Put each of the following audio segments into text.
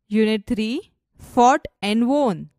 Unit 3 Fought and Won.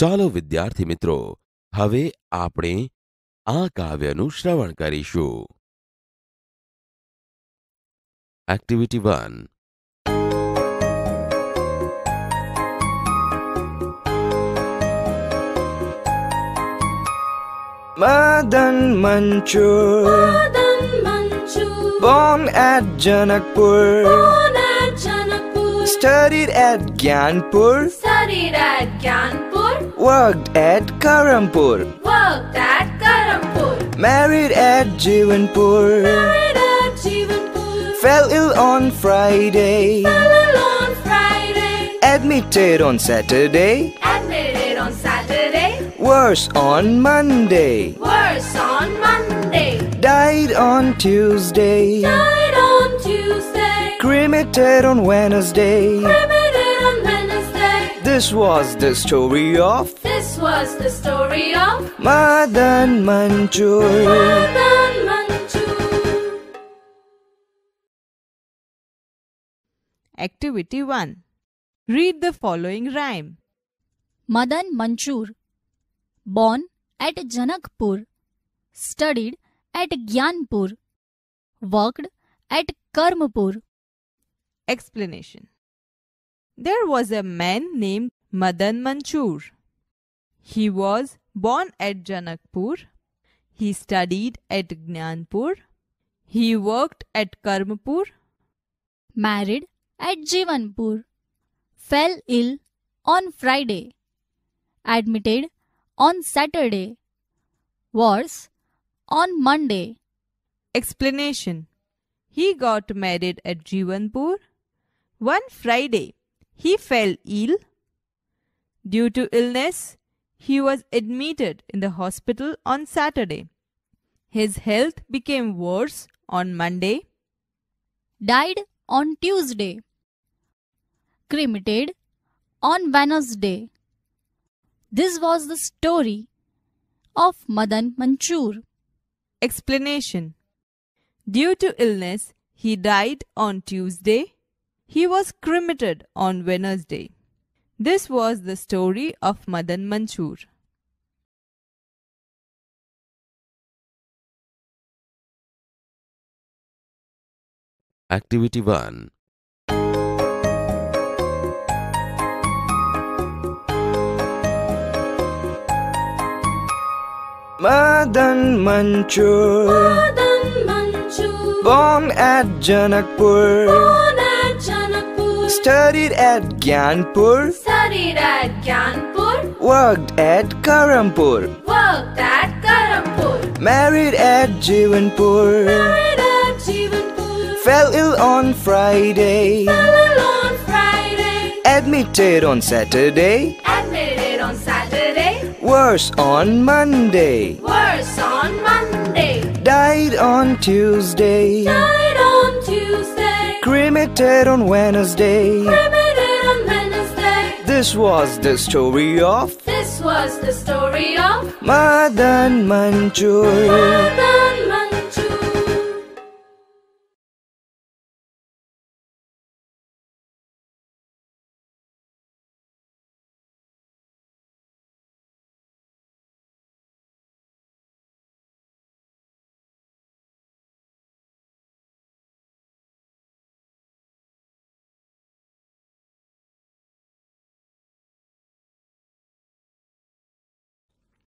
ચાલો વિદ્યાર્થી મિત્રો, હવે આપણે આ કાવ્યનું શ્રવણ કરીશું. Activity 1. Madan Manchur, born at Janakpur, studied at Gyanpur, worked at Karampur, married at Jivanpur, fell ill on Friday, admitted on Saturday, worse on Monday, died on Tuesday, cremated on Wednesday. This was the story of Madan Manchur. Activity 1. Read the following rhyme. Madan Manchur, born at Janakpur, studied at Gyanpur, worked at Karmpur. Explanation. There was a man named Madan Manchur. He was born at Janakpur. He studied at Gyanpur. He worked at Karmpur. Married at Jivanpur, fell ill on Friday, admitted on Saturday, worse on Monday. Explanation. He got married at Jivanpur. One Friday, he fell ill. Due to illness, he was admitted in the hospital on Saturday. His health became worse on Monday. Died on Tuesday, cremated on Wednesday. This was the story of Madan Manchur. Explanation. Due to illness, he died on Tuesday. He was cremated on Wednesday. This was the story of Madan Manchur. Activity 1. Madan Manchur, born at Janakpur, studied at Gyanpur, worked at Karampur, married at Jivanpur, fell ill on Friday, admitted on Saturday, worse on Monday, died on Tuesday, cremated on Wednesday. This was the story of Madan Manchur.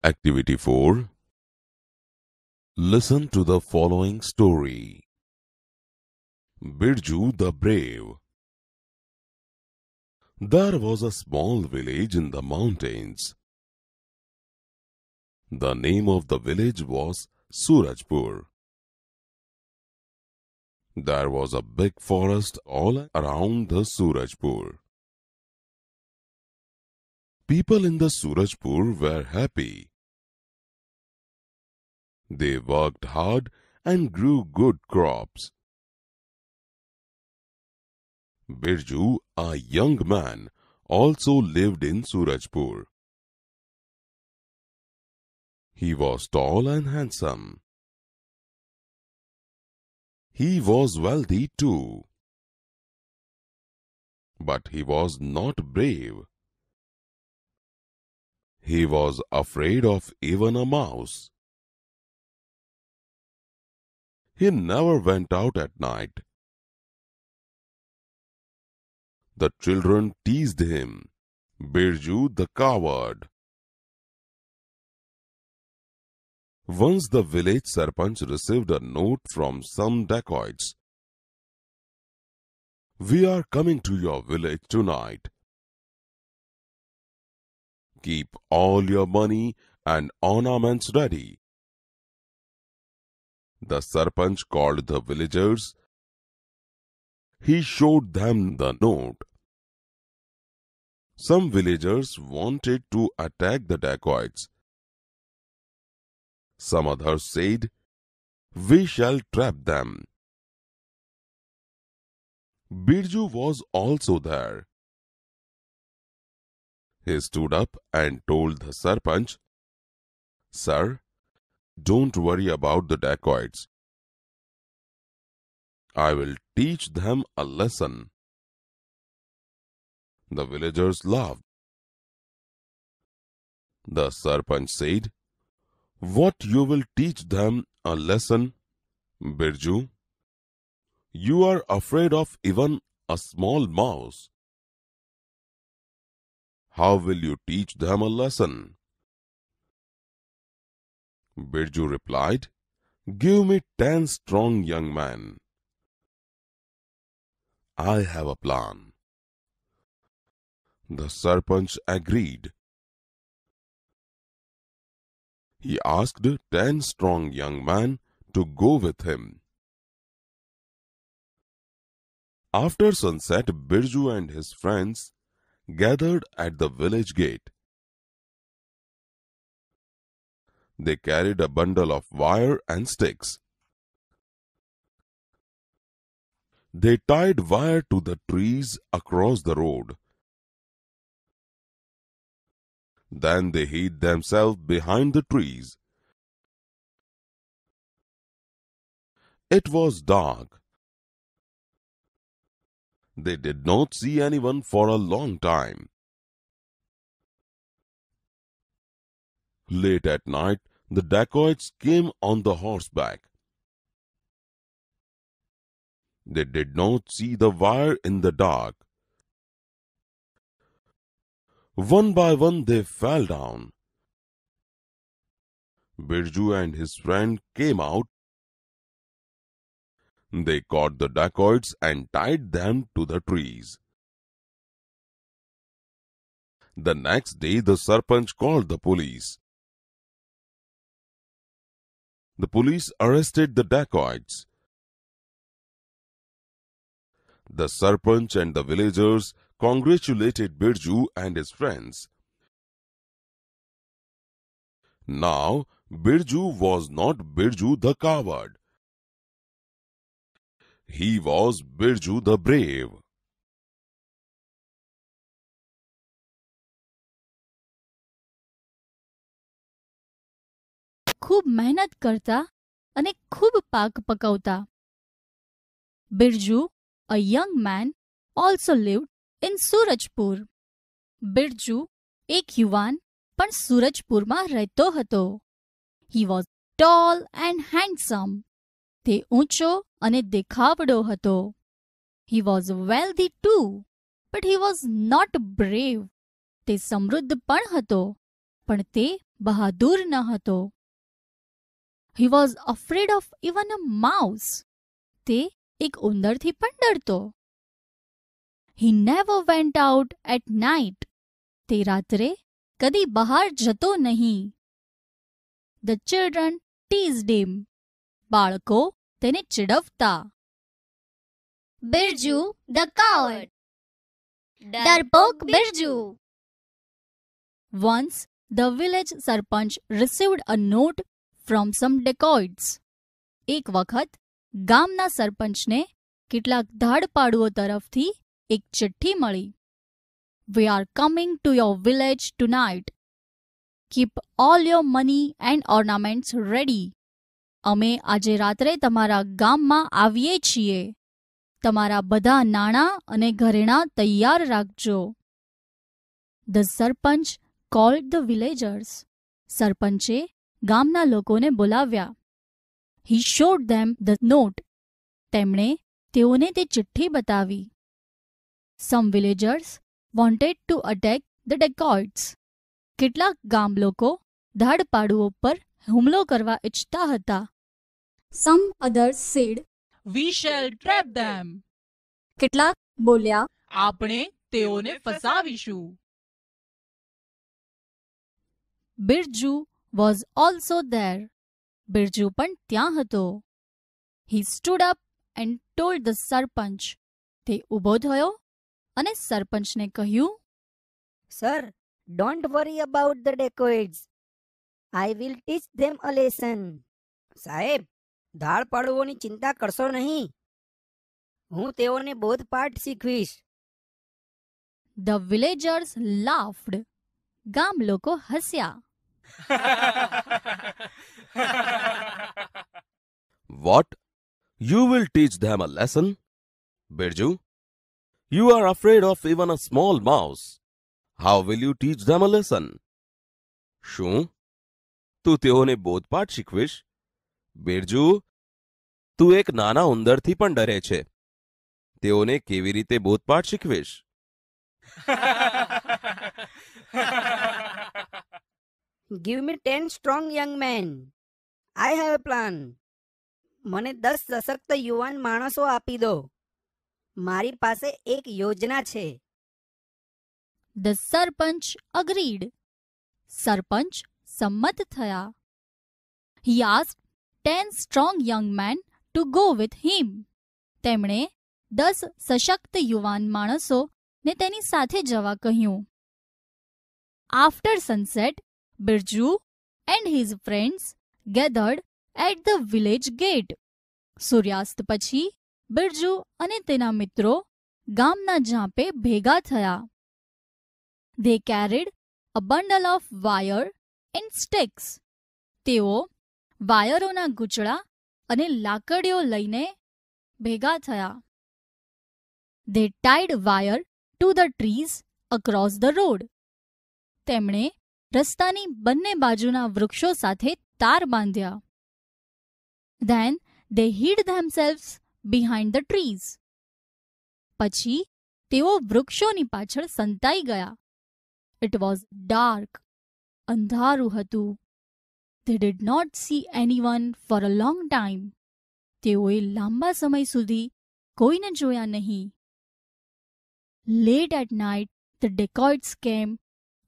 Activity 4. Listen to the following story. Birju the Brave. There was a small village in the mountains. The name of the village was Surajpur. There was a big forest all around the Surajpur. People in the Surajpur were happy. They worked hard and grew good crops. Birju, a young man, also lived in Surajpur. He was tall and handsome. He was wealthy too. But he was not brave. He was afraid of even a mouse. He never went out at night. The children teased him, Birju the coward. Once the village Sarpanch received a note from some dacoits. We are coming to your village tonight. Keep all your money and ornaments ready. The Sarpanch called the villagers. He showed them the note. Some villagers wanted to attack the dacoits. Some others said, we shall trap them. Birju was also there. He stood up and told the Sarpanch, Sir, don't worry about the dacoits. I will teach them a lesson. The villagers laughed. The Sarpanch said, what you will teach them a lesson, Birju? You are afraid of even a small mouse. How will you teach them a lesson? Birju replied, give me 10 strong young men. I have a plan. The Sarpanch agreed. He asked 10 strong young men to go with him. After sunset, Birju and his friends gathered at the village gate. They carried a bundle of wire and sticks. They tied wire to the trees across the road. Then they hid themselves behind the trees. It was dark. They did not see anyone for a long time. Late at night, the dacoits came on the horseback. They did not see the wire in the dark. One by one they fell down. Birju and his friend came out. They caught the dacoits and tied them to the trees. The next day the Sarpanch called the police. The police arrested the dacoits. The Sarpanch and the villagers congratulated Birju and his friends. Now, Birju was not Birju the coward. He was Birju the brave. ખૂબ મહેનત કરતા અને ખૂબ પાક પકવતા. Birju, a young man, also lived in Surajpur. Birju, એક યુવાન પણ સુરજપુરમાં રહેતો હતો. He was tall and handsome. તે ઊંચો અને દેખાવડો હતો. He was wealthy too, but he was not brave. તે સમૃદ્ધ પણ હતો, પણ તે બહાદુર ન હતો. He was afraid of even a mouse. તે એક ઉંદરથી પણ ડરતો. He never went out at night. તે રાત્રે કદી બહાર જતો નહીં. The children teased him. બાળકો તેને ચિડવતા. Birju the coward. ડરપોક Birju. Once the village Sarpanch received a note from some dacoits. એક વખત ગામના સરપંચને કેટલાક ધાડપાડુઓ તરફથી એક ચિઠ્ઠી મળી. We are coming to your village tonight. Keep all your money and ornaments ready. અમે આજે રાત્રે તમારા ગામમાં આવીએ છીએ. તમારા બધા નાણાં અને ઘરેણાં તૈયાર રાખજો. The sarpanch called the villagers. સરપંચે ગામના લોકોને બોલાવ્યા. He showed them the note. તેમણે તેઓને તે ચિઠ્ઠી બતાવી. Some villagers wanted to attack the dacoits. કેટલાક ગામ લોકો ધાડપાડુઓ પર હુમલો કરવા ઈચ્છતા હતા. Some others said, We shall trap them. કેટલાક બોલ્યા, આપણે તેઓને ફસાવીશું. Birju was also there. Birju પણ ત્યાં હતો. He stood up and told the sarpanch. તે ઊભો થયો અને સરપંચને કહ્યું, Sir, don't worry about the dacoits. I will teach them a lesson. સાહેબ, ધાડ પાડુઓની ચિંતા કરશો નહીં. હું તેઓને બોધપાઠ શીખવીશ. The villagers laughed. ગામ લોકો હસ્યા. What? You will teach them a lesson? Birju, you are afraid of even a small mouse. How will you teach them a lesson? શું તું તેઓને બોધપાઠ શીખવીશ? બિરજુ, તું એક નાના ઉંદરથી પણ ડરે છે. તેઓને કેવી રીતે બોધપાઠ શીખવીશ? Give me 10 strong young men. I have a plan. મને 10 સશક્ત યુવાન માણસો આપી દો. મારી પાસે એક યોજના છે. The sarpanch agreed. સરપંચ સંમત થયા. He asked 10 strong young men to go with him. તેમણે 10 સશક્ત યુવાન માણસોને તેની સાથે જવા કહ્યું. After sunset, Birju and his friends gathered at the village gate. સૂર્યાસ્ત પછી બિરજુ અને તેના મિત્રો ગામના ઝાંપે ભેગા થયા. They carried a bundle of wire and sticks. તેઓ વાયરોના ગૂંચળા અને લાકડીઓ લઈને ભેગા થયા. They tied wire to the trees across the road. તેમણે રસ્તાની બંને બાજુના વૃક્ષો સાથે તાર બાંધ્યા. Then they hid themselves behind the trees. પછી તેઓ વૃક્ષોની પાછળ સંતાઈ ગયા. It was dark. અંધારું હતું. They did not see anyone for a long time. તેઓએ લાંબા સમય સુધી કોઈને જોયા નહીં. Late at night, the dacoits came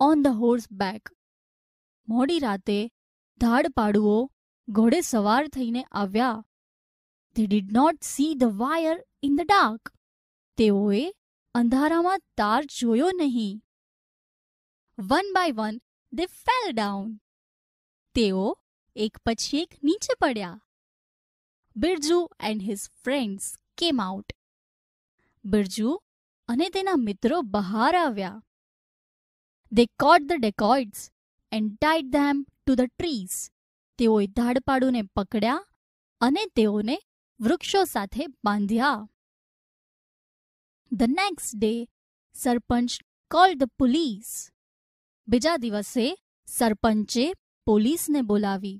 on the horseback. મોડી રાતે ધાડપાડુઓ ઘોડે સવાર થઈને આવ્યા. They did not see the wire in the dark. તેઓએ અંધારામાં તાર જોયો નહીં. One by one, they fell down. તેઓ એક પછી એક નીચે પડ્યા. Birju and his friends came out. Birju અને તેના મિત્રો બહાર આવ્યા. They caught the dacoits and tied them to the trees. તેઓએ ધાડપાડુને પકડ્યા અને તેઓને વૃક્ષો સાથે બાંધ્યા. The next day, sarpanch called the police. બીજા દિવસે સરપંચે પોલીસને બોલાવી.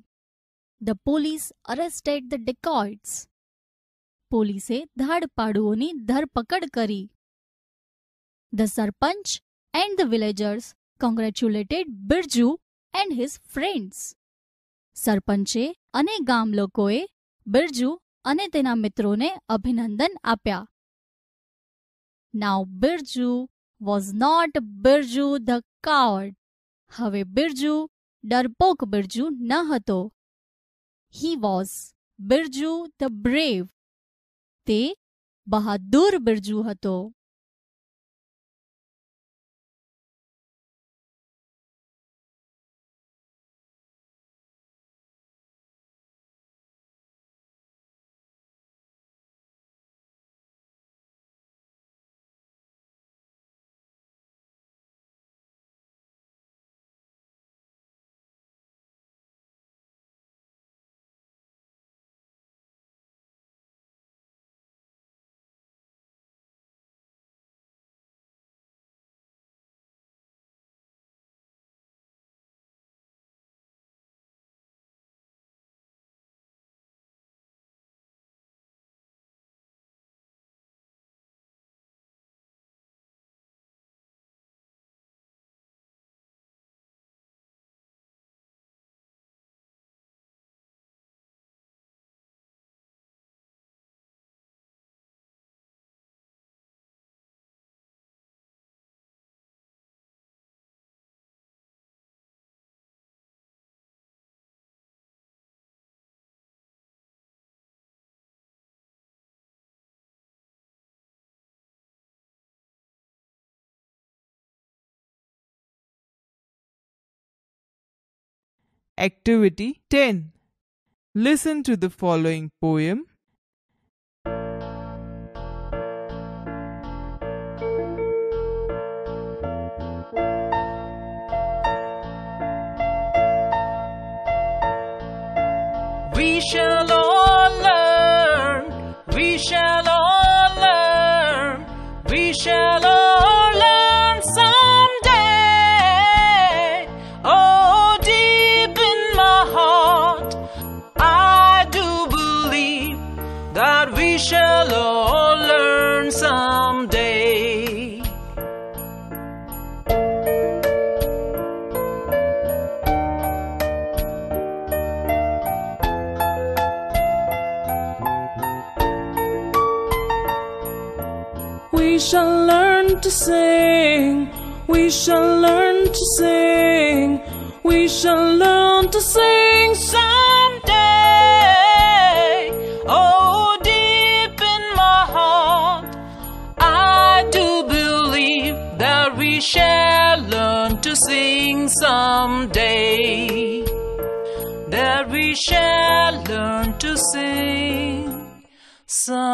The police arrested the dacoits. પોલીસે ધાડપાડુઓની ધરપકડ કરી. The sarpanch and the villagers congratulated Birju and his friends. સરપંચે અને ગામ લોકોએ બિરજુ અને તેના મિત્રોને અભિનંદન આપ્યા. Now Birju was not Birju the coward. હવે બિરજુ ડરપોક બિરજુ ન હતો. He was Birju the brave. તે બહાદુર બિરજુ હતો. Activity 10. Listen to the following poem. We shall all learn, we shall all learn, we shall all learn someday. Oh, deep in my heart, I do believe that we shall all learn someday. We shall learn to sing, we shall learn to sing, we shall learn to sing someday. Oh, deep in my heart, I do believe that we shall learn to sing someday. That we shall learn to sing someday.